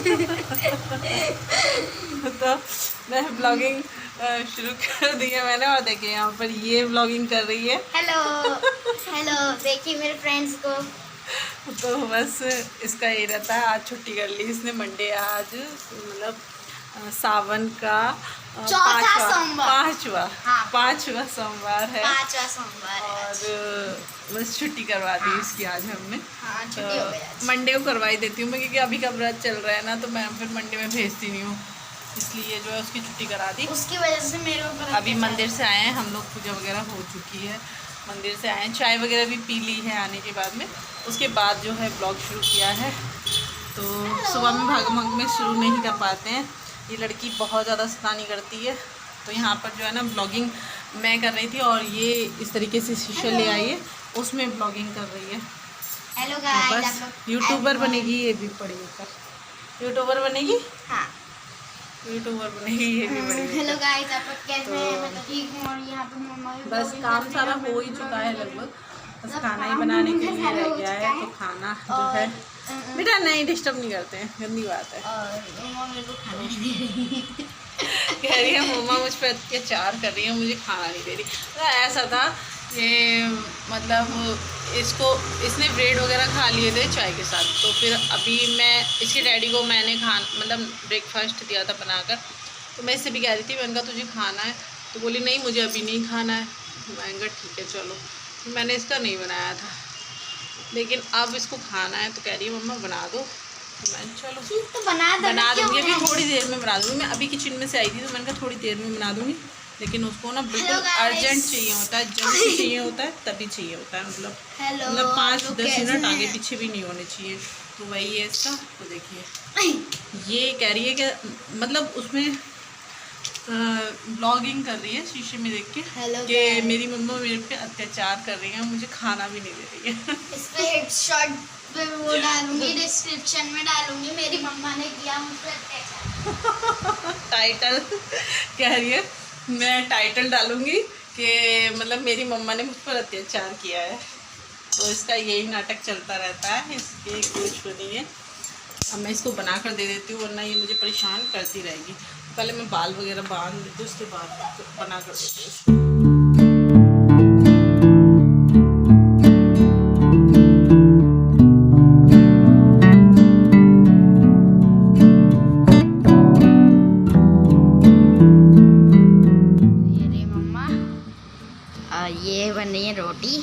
तो मैं ब्लॉगिंग शुरू कर दी है मैंने, और देखिए यहाँ पर ये ब्लॉगिंग कर रही है। हेलो हेलो, देखिए मेरे फ्रेंड्स को। तो बस इसका ये रहता है, आज छुट्टी कर ली इसने, मंडे आज मतलब सावन का पांचवा सोमवार है। और बस छुट्टी करवा दी इसकी आज हमने। तो मंडे को करवाई देती हूँ मैं, क्योंकि अभी का व्रत चल रहा है ना, तो मैं फिर मंडे में भेजती नहीं हूँ, इसलिए जो है उसकी छुट्टी करा दी। उसकी वजह से मेरे ऊपर अभी मंदिर से आए हैं हम लोग, पूजा वगैरह हो चुकी है, मंदिर से आए हैं, चाय वगैरह भी पी ली है आने के बाद में। उसके बाद जो है ब्लॉग शुरू किया है। तो सुबह में भाग भाग में शुरू नहीं कर पाते हैं, ये लड़की बहुत ज़्यादा शैतानी करती है। तो यहाँ पर जो है ना ब्लॉगिंग मैं कर रही थी, और ये इस तरीके से शीशे ले आई है, उसमें ब्लॉगिंग कर रही है। हेलो तो गाइस, बस यूट्यूबर बनेगी ये भी पड़ी होकर, यूट्यूबर बनेगी। हाँ, यूट्यूबर बनेगी ये भी बड़ी। हेलो गाइस, आप लोग कैसे हैं? मैं तो ठीक हूँ। और यहाँ पे मम्मा भी बस काम सारा हो ही चुका है लगभग, बस खाना ही बनाने के लिए रह गया है। तो खाना जो है बेटा नहीं डिस्टर्ब नहीं करते हैं, गंदी बात है। और मम्मा मेरे को खाना नहीं दे रही। कह रही है मम्मा मुझ पर अत्याचार कर रही है, मुझे खाना नहीं दे रही। तो ऐसा था कि मतलब इसने ब्रेड वगैरह खा लिए थे चाय के साथ। तो फिर अभी मैं इसके डैडी को मैंने मतलब ब्रेकफास्ट दिया था बनाकर। तो मैं इससे भी कह रही थी, मैंने कहा तुझे खाना है? तो बोली नहीं मुझे अभी नहीं खाना है। मैंने कहा ठीक है चलो। मैंने इसका नहीं बनाया था, लेकिन अब इसको खाना है, तो कह रही है मम्मा बना दो। तो मैं चलो तो बना दूँगी, अभी थोड़ी देर में बना दूँगी। मैं अभी किचन में से आई थी, तो मैंने कहा थोड़ी देर में बना दूँगी, लेकिन उसको ना बिल्कुल अर्जेंट चाहिए होता है, जब भी चाहिए होता है तभी चाहिए होता है, मतलब 5-10 मिनट आगे पीछे भी नहीं होने चाहिए। तो वही है इसका। तो देखिए ये कह रही है कि मतलब उसमें ब्लॉगिंग कर रही है शीशे में देख के कि मेरी मम्मा मेरे पे अत्याचार कर रही है, मुझे खाना भी नहीं दे रही है। इस पे हेडशॉट पे वो डालूंगी, डिस्क्रिप्शन में डालूंगी, मेरी मम्मा ने किया मुझ पे अत्याचार। टाइटल कह रही है, मैं टाइटल डालूंगी कि मतलब मेरी मम्मा ने मुझ पर अत्याचार किया है। तो इसका यही नाटक चलता रहता है, इसके कुछ नहीं है। अब मैं इसको बना कर दे देती हूँ, वरना ये मुझे परेशान करती रहेगी। पहले मैं बाल वगैरह बांध देती हूँ, उसके बाद बना कर देती हूँ। ये बन रही है रोटी।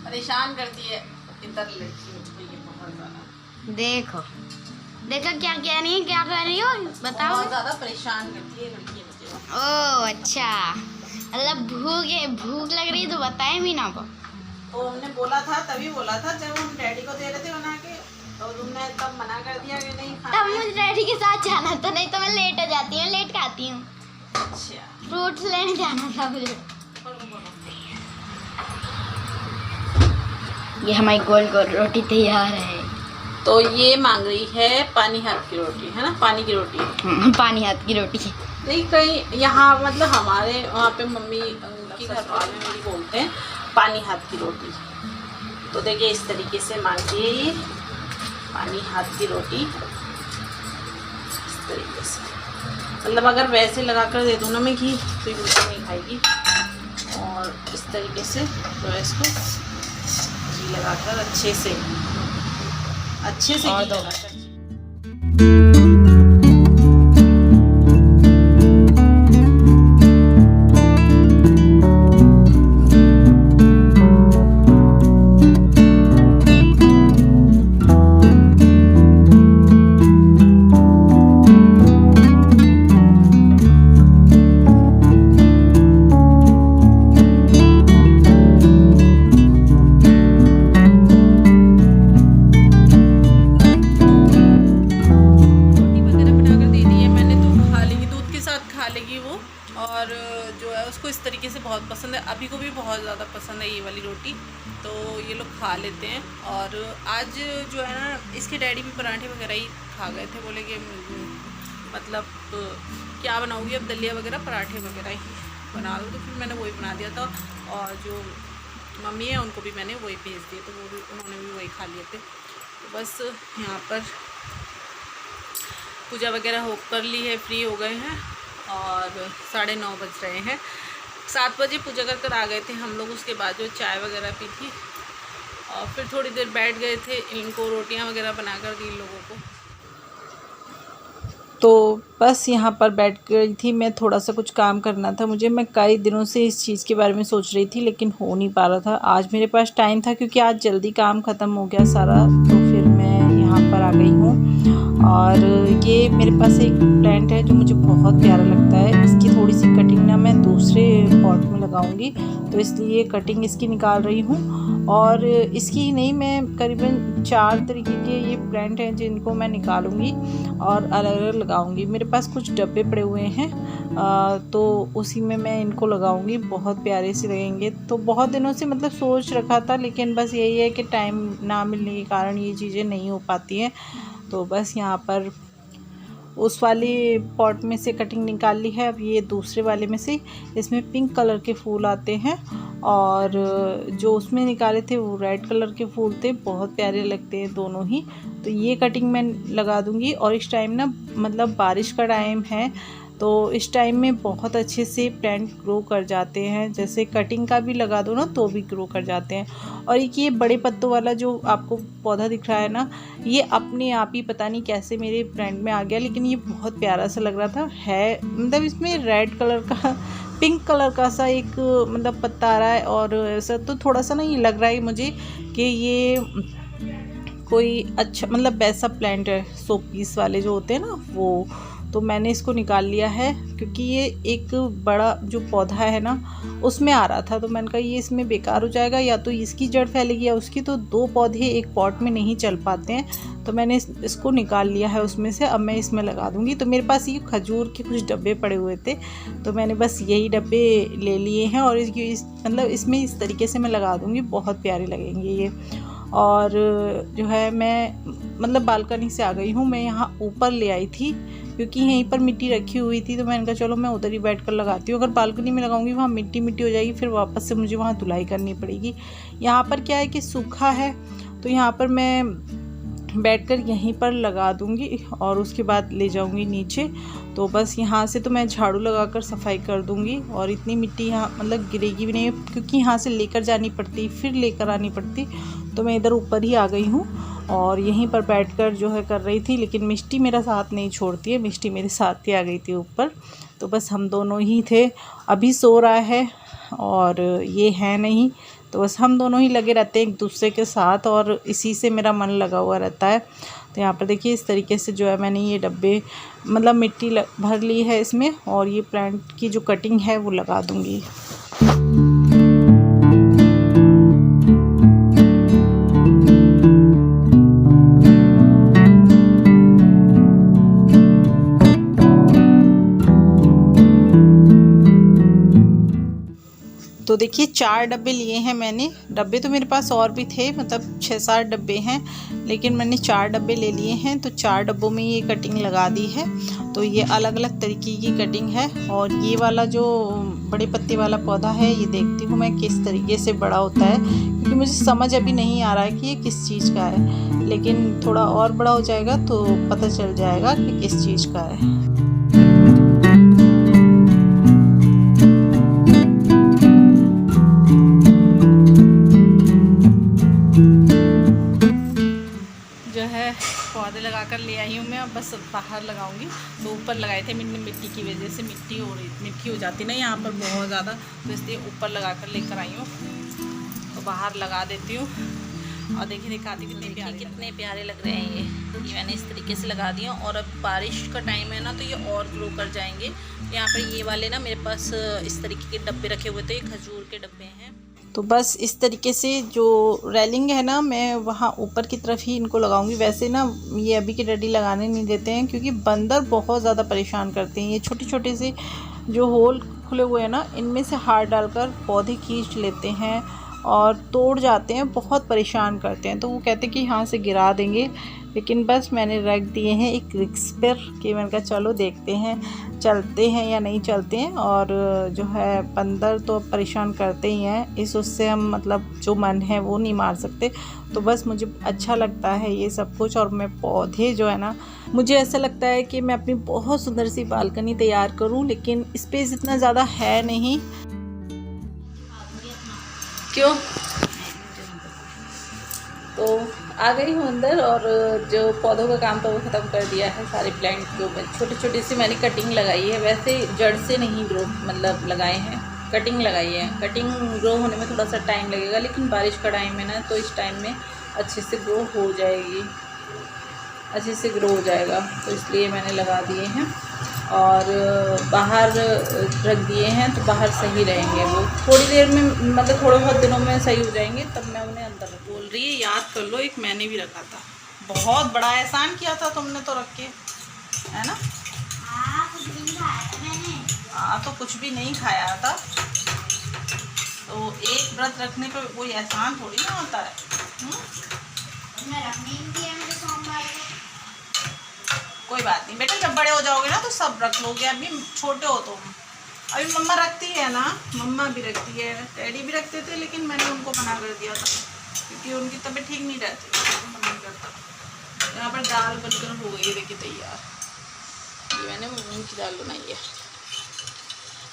परेशान करती है इधर लड़की मुझको ये बहुत ज़्यादा। देखो देखो क्या कह रही है, क्या कर रही हो बताओ। बहुत ज़्यादा परेशान करती है लड़की मुझे। ओह अच्छा, मतलब भूख लग रही है तो बताए भी ना। तो हमने बोला था, तभी बोला था जब हम डैडी को दे रहे थे बना के, तो तुमने तब मना कर दिया कि नहीं खाना। तब मुझे डैडी के साथ जाना था, नहीं तो मैं लेट हो जाती हूँ, लेट खाती हूँ। अच्छा, फ्रूट्स लेने जाना था मुझे। ये हमारी गोल गोल रोटी तैयार है। तो ये मांग रही है पानी हाथ की रोटी, है ना, पानी की रोटी। पानी हाथ की रोटी नहीं, कहीं यहाँ मतलब हमारे वहाँ पे मम्मी की घर वाले मेरी बोलते हैं पानी हाथ की रोटी। तो देखिए इस तरीके से मांगती है ये पानी हाथ की रोटी, इस तरीके से। मतलब अगर वैसे लगा कर दे दूँ ना मैं घी, तो ये बिल्कुल नहीं खाएगी। और इस तरीके से जो है इसको घी लगाकर अच्छे से घी लगाकर। और जो है उसको इस तरीके से बहुत पसंद है, अभी को भी बहुत ज़्यादा पसंद है ये वाली रोटी। तो ये लोग खा लेते हैं। और आज जो है ना इसके डैडी भी पराठे वगैरह ही खा गए थे, बोले कि मतलब क्या बनाऊँगी अब, दलिया वगैरह पराठे वगैरह ही बना दो। तो फिर मैंने वही बना दिया था, और जो मम्मी है उनको भी मैंने वही भेज दिए, तो वो भी उन्होंने भी वही खा लिए थे। तो बस यहाँ पर पूजा वगैरह हो कर ली है, फ्री हो गए हैं और 9:30 बज रहे हैं। 7 बजे पूजा कर आ गए थे हम लोग। उसके बाद जो चाय वगैरह पी थी और फिर थोड़ी देर बैठ गए थे, इनको रोटियां वगैरह बना कर दी इन लोगों को। तो बस यहाँ पर बैठ गई थी मैं, थोड़ा सा कुछ काम करना था मुझे। मैं कई दिनों से इस चीज़ के बारे में सोच रही थी लेकिन हो नहीं पा रहा था। आज मेरे पास टाइम था क्योंकि आज जल्दी काम ख़त्म हो गया सारा, तो फिर मैं यहाँ पर आ गई हूँ। और ये मेरे पास एक प्लांट है जो मुझे बहुत प्यारा लगता है। इसकी थोड़ी सी कटिंग ना मैं दूसरे पॉट में लगाऊंगी, तो इसलिए कटिंग इसकी निकाल रही हूँ। और इसकी नहीं, मैं करीबन 4 तरीके के ये प्लांट हैं जिनको मैं निकालूंगी और अलग अलग लगाऊंगी। मेरे पास कुछ डब्बे पड़े हुए हैं, तो उसी में मैं इनको लगाऊंगी। बहुत प्यारे से लगेंगे। तो बहुत दिनों से मतलब सोच रखा था, लेकिन बस यही है कि टाइम ना मिलने के कारण ये चीज़ें नहीं हो पाती हैं। तो बस यहाँ पर उस वाले पॉट में से कटिंग निकाल ली है। अब ये दूसरे वाले में से, इसमें पिंक कलर के फूल आते हैं और जो उसमें निकाले थे वो रेड कलर के फूल थे। बहुत प्यारे लगते हैं दोनों ही। तो ये कटिंग मैं लगा दूंगी। और इस टाइम ना मतलब बारिश का टाइम है, तो इस टाइम में बहुत अच्छे से प्लांट ग्रो कर जाते हैं। जैसे कटिंग का भी लगा दो ना तो भी ग्रो कर जाते हैं। और एक ये बड़े पत्तों वाला जो आपको पौधा दिख रहा है ना, ये अपने आप ही पता नहीं कैसे मेरे प्लांट में आ गया, लेकिन ये बहुत प्यारा सा लग रहा था। है मतलब इसमें रेड कलर का, पिंक कलर का सा एक मतलब पत्ता आ रहा है। और ऐसा तो थोड़ा सा ना ये लग रहा है मुझे कि ये कोई अच्छा मतलब वैसा प्लांट है, शो पीस वाले जो होते हैं ना वो। तो मैंने इसको निकाल लिया है क्योंकि ये एक बड़ा जो पौधा है ना उसमें आ रहा था। तो मैंने कहा ये इसमें बेकार हो जाएगा, या तो इसकी जड़ फैलेगी या उसकी, तो 2 पौधे एक पॉट में नहीं चल पाते हैं। तो मैंने इसको निकाल लिया है उसमें से। अब मैं इसमें लगा दूंगी। तो मेरे पास ये खजूर के कुछ डब्बे पड़े हुए थे, तो मैंने बस यही डब्बे ले लिए हैं और मतलब इसमें इस तरीके से मैं लगा दूंगी। बहुत प्यारे लगेंगे ये। और जो है मैं मतलब बालकनी से आ गई हूँ। मैं यहाँ ऊपर ले आई थी क्योंकि यहीं पर मिट्टी रखी हुई थी, तो मैंने कहा चलो मैं उधर ही बैठकर लगाती हूँ। अगर बालकनी में लगाऊंगी वहाँ मिट्टी मिट्टी हो जाएगी, फिर वापस से मुझे वहाँ धुलाई करनी पड़ेगी। यहाँ पर क्या है कि सूखा है, तो यहाँ पर मैं बैठकर यहीं पर लगा दूंगी और उसके बाद ले जाऊंगी नीचे। तो बस यहाँ से तो मैं झाड़ू लगाकर सफाई कर दूंगी। और इतनी मिट्टी यहाँ मतलब गिरेगी भी नहीं, क्योंकि यहाँ से लेकर जानी पड़ती फिर लेकर आनी पड़ती। तो मैं इधर ऊपर ही आ गई हूँ और यहीं पर बैठकर जो है कर रही थी। लेकिन मिष्टी मेरा साथ नहीं छोड़ती है, मिष्टी मेरे साथ ही आ गई थी ऊपर। तो बस हम दोनों ही थे। अभी सो रहा है और ये है नहीं, तो बस हम दोनों ही लगे रहते हैं एक दूसरे के साथ और इसी से मेरा मन लगा हुआ रहता है। तो यहाँ पर देखिए इस तरीके से जो है मैंने ये डब्बे मतलब मिट्टी भर ली है इसमें, और ये प्लांट की जो कटिंग है वो लगा दूँगी। तो देखिए 4 डब्बे लिए हैं मैंने। डब्बे तो मेरे पास और भी थे, मतलब 6-7 डब्बे हैं, लेकिन मैंने 4 डब्बे ले लिए हैं। तो 4 डब्बों में ये कटिंग लगा दी है। तो ये अलग अलग तरीके की कटिंग है। और ये वाला जो बड़े पत्ते वाला पौधा है, ये देखती हूँ मैं किस तरीके से बड़ा होता है, क्योंकि मुझे समझ अभी नहीं आ रहा है कि ये किस चीज़ का है। लेकिन थोड़ा और बड़ा हो जाएगा तो पता चल जाएगा कि किस चीज़ का है। पौधे लगा कर ले आई हूँ मैं। अब बस बाहर लगाऊंगी। तो ऊपर लगाए थे मिट्टी की वजह से मिट्टी हो जाती ना यहाँ पर बहुत ज़्यादा, तो इसलिए ऊपर लगा कर लेकर आई हूँ। तो बाहर लगा देती हूँ और देखिए दिखाती कितने प्यारे लग रहे हैं ये मैंने इस तरीके से लगा दिया। और अब बारिश का टाइम है ना, तो ये और ग्रो कर जाएंगे। यहाँ पर ये वाले ना मेरे पास इस तरीके के डब्बे रखे हुए थे, खजूर के डब्बे हैं। तो बस इस तरीके से जो रेलिंग है ना, मैं वहाँ ऊपर की तरफ ही इनको लगाऊंगी। वैसे ना ये अभी के डैडी लगाने नहीं देते हैं, क्योंकि बंदर बहुत ज़्यादा परेशान करते हैं। ये छोटे छोटे से जो होल खुले हुए हैं ना, इनमें से हाथ डालकर पौधे खींच लेते हैं और तोड़ जाते हैं, बहुत परेशान करते हैं। तो वो कहते हैं कि यहाँ से गिरा देंगे, लेकिन बस मैंने रख दिए हैं एक रिक्स पर कि मैंने कहा चलो देखते हैं चलते हैं या नहीं चलते हैं। और जो है बंदर तो परेशान करते ही हैं, उससे हम मतलब जो मन है वो नहीं मार सकते। तो बस मुझे अच्छा लगता है ये सब कुछ। और मैं पौधे जो है ना, मुझे ऐसा लगता है कि मैं अपनी बहुत सुंदर सी बालकनी तैयार करूं, लेकिन स्पेस इतना ज़्यादा है नहीं। क्यों? तो आ गई हूँ अंदर और जो पौधों का काम था वो ख़त्म कर दिया है। सारे प्लांट जो छोटे छोटे से मैंने कटिंग लगाई है, वैसे जड़ से नहीं ग्रो मतलब लगाए हैं, कटिंग लगाई है। कटिंग ग्रो होने में थोड़ा सा टाइम लगेगा, लेकिन बारिश का टाइम है ना, तो इस टाइम में अच्छे से ग्रो हो जाएगी, अच्छे से ग्रो हो जाएगा। तो इसलिए मैंने लगा दिए हैं और बाहर रख दिए हैं, तो बाहर सही रहेंगे वो। थोड़ी देर में मतलब थोड़े बहुत दिनों में सही हो जाएंगे, तब मैं उन्हें अंदर बोल रही है। याद कर लो, एक मैंने भी रखा था, बहुत बड़ा एहसान किया था तुमने तो रख के, है ना? कुछ भी नहीं खाया था मैंने। हाँ, तो कुछ भी नहीं खाया था, तो एक व्रत रखने पे कोई एहसान थोड़ी ना होता है। मैं रखने ही दिया मुझे सोमवार को। कोई बात नहीं बेटा, जब बड़े हो जाओगे ना तो सब रख लोगे, अभी छोटे हो तुम। अभी मम्मा रखती है ना, मम्मा भी रखती है, डैडी भी रखते थे, लेकिन मैंने उनको मना कर दिया था क्योंकि उनकी तबीयत ठीक नहीं रहती, तो मना करता। यहाँ पर दाल बनकर हो गई है, देखिए तैयार। ये मैंने मूंग की दाल बनाई है,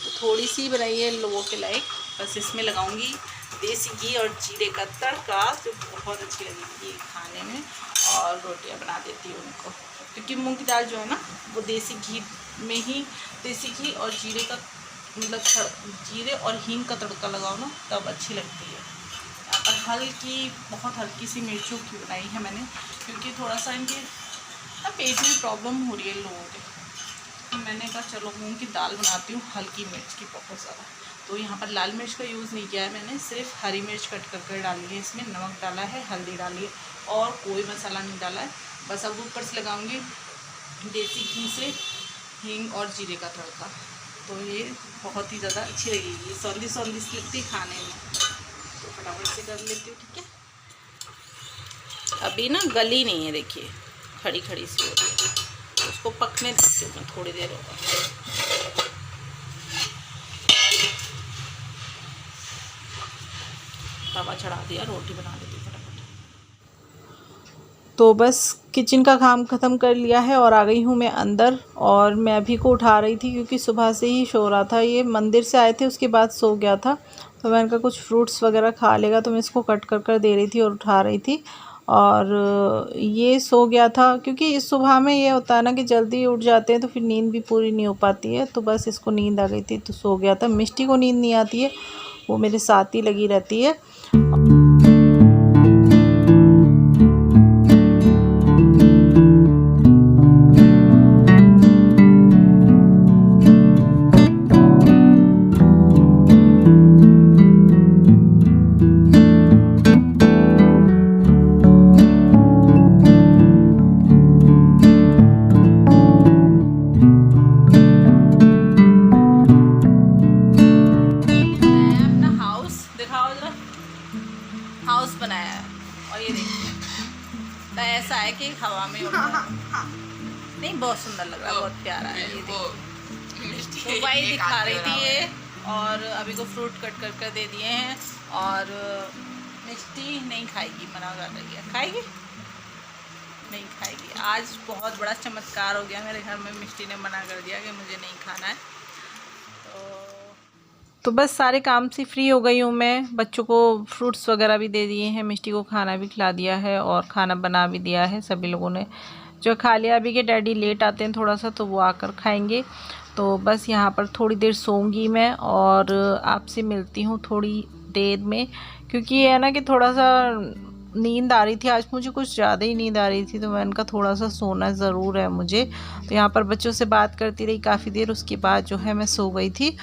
तो थोड़ी सी बनाई है लोगों के लायक। बस इसमें लगाऊंगी देसी घी और जीरे का तड़का, जो बहुत अच्छी लगेगी खाने में, और रोटियां बना देती हूँ उनको, क्योंकि मूंग की दाल जो है ना वो देसी घी में ही, देसी घी और जीरे का मतलब जीरे और हींग का तड़का लगाओ ना तब अच्छी लगती है। यहाँ पर हल्की, बहुत हल्की सी मिर्चों की बनाई है मैंने, क्योंकि थोड़ा सा इनके ना पेट में प्रॉब्लम हो रही है लोगों के, तो मैंने कहा चलो मूंग की दाल बनाती हूँ हल्की मिर्च की, बहुत ज़्यादा। तो यहाँ पर लाल मिर्च का यूज़ नहीं किया है मैंने, सिर्फ हरी मिर्च कट कर डाली है इसमें, नमक डाला है, हल्दी डाली है, और कोई मसाला नहीं डाला है। बस अब ऊपर से लगाऊंगी देसी घी से हींग और जीरे का तड़का, तो ये बहुत ही ज़्यादा अच्छी लगेगी, सौंधी सौंधी सी लगती है खाने में। तो फटाफट से कर लेती हूँ, ठीक है। अभी ना गली नहीं है, देखिए खड़ी खड़ी सी हो रही है, उसको पकने देती हूँ मैं, थोड़ी देर होगा। तवा चढ़ा दिया, रोटी बना देती हूँ फटाफट। तो बस किचन का काम ख़त्म कर लिया है और आ गई हूँ मैं अंदर। और मैं अभी को उठा रही थी क्योंकि सुबह से ही सो रहा था, ये मंदिर से आए थे उसके बाद सो गया था। तो मैंने कहा कुछ फ्रूट्स वगैरह खा लेगा, तो मैं इसको कट कर दे रही थी और उठा रही थी। और ये सो गया था, क्योंकि इस सुबह में ये होता है ना कि जल्दी उठ जाते हैं तो फिर नींद भी पूरी नहीं हो पाती है। तो बस इसको नींद आ गई थी तो सो गया था। मिष्टी को नींद नहीं आती है, वो मेरे साथ ही लगी रहती है। हाउस बनाया है और ये देखिए, तो ऐसा है कि हवा में उड़ रहा है। नहीं, बहुत सुंदर लग रहा है, बहुत प्यारा है। ये देखिए, तो वही दिखा रही थी ये, और अभी को फ्रूट कट कर दे दिए हैं। और मिष्टी नहीं खाएगी, मना कर रही है, खाएगी नहीं खाएगी। आज बहुत बड़ा चमत्कार हो गया मेरे घर में, मिष्टी ने मना कर दिया कि मुझे नहीं खाना है। तो बस सारे काम से फ्री हो गई हूँ मैं। बच्चों को फ्रूट्स वगैरह भी दे दिए हैं, मिष्टी को खाना भी खिला दिया है और खाना बना भी दिया है। सभी लोगों ने जो खा लिया। अभी के डैडी लेट आते हैं थोड़ा सा, तो वो आकर खाएंगे। तो बस यहाँ पर थोड़ी देर सोऊंगी मैं और आपसे मिलती हूँ थोड़ी देर में, क्योंकि ये है ना कि थोड़ा सा नींद आ रही थी आज, मुझे कुछ ज़्यादा ही नींद आ रही थी, तो मैंने कहा थोड़ा सा सोना ज़रूर है मुझे। तो यहाँ पर बच्चों से बात करती रही काफ़ी देर, उसके बाद जो है मैं सो गई थी।